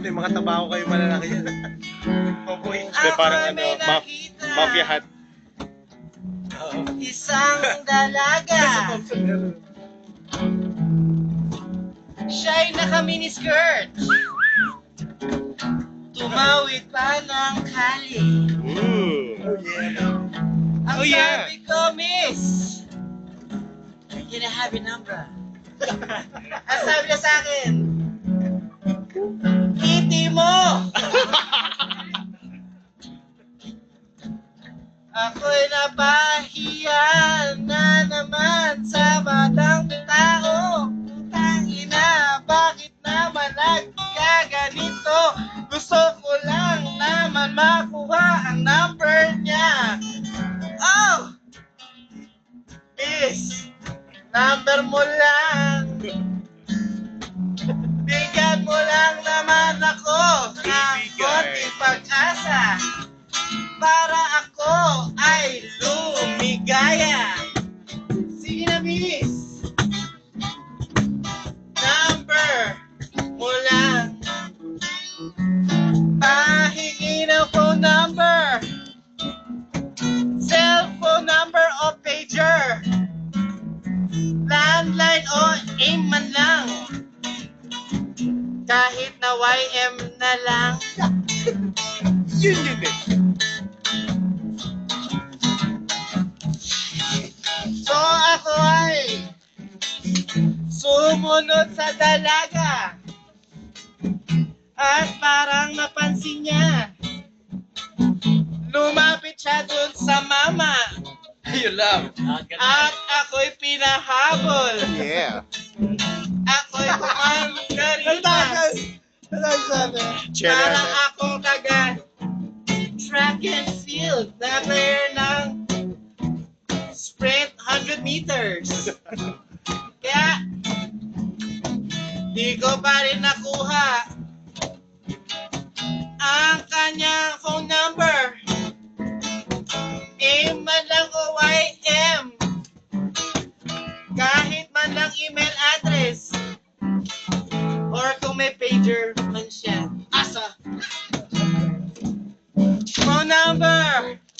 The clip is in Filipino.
May mga tabaho kayo malalaki yan. Cowboy. Hindi, parang ano, mafia hat. Isang dalaga. Siya'y naka-miniskirt. Tumawid pa ng kali. Ang Oh, yeah. sabi ko, miss, can I have your number? Ang sabi niya sa akin, kitty mo! Ako'y napahiya na naman sa batang tao. Putang ina, bakit naman nagkaganito? Gusto ko lang naman makuha ang number niya. Oh! Miss, number mo lang. Bigyan mo lang naman ako ng konting pag-asa para ako ay lumigaya. Sige na, miss. Number mo lang. Pahingi ng phone number. Cellphone number o pager. Landline o AIM man lang. Kahit na YM na lang. Yun eh. So ako ay sumunod sa dalaga. At parang napansin niya. Lumapit siya dun sa mama. You love. At ako'y pinahabol. Yeah. Ako'y kumanggaritas. Parang akong taga track and field na player ng sprint 100 meters. Kaya, di ko pa rin nakuha ang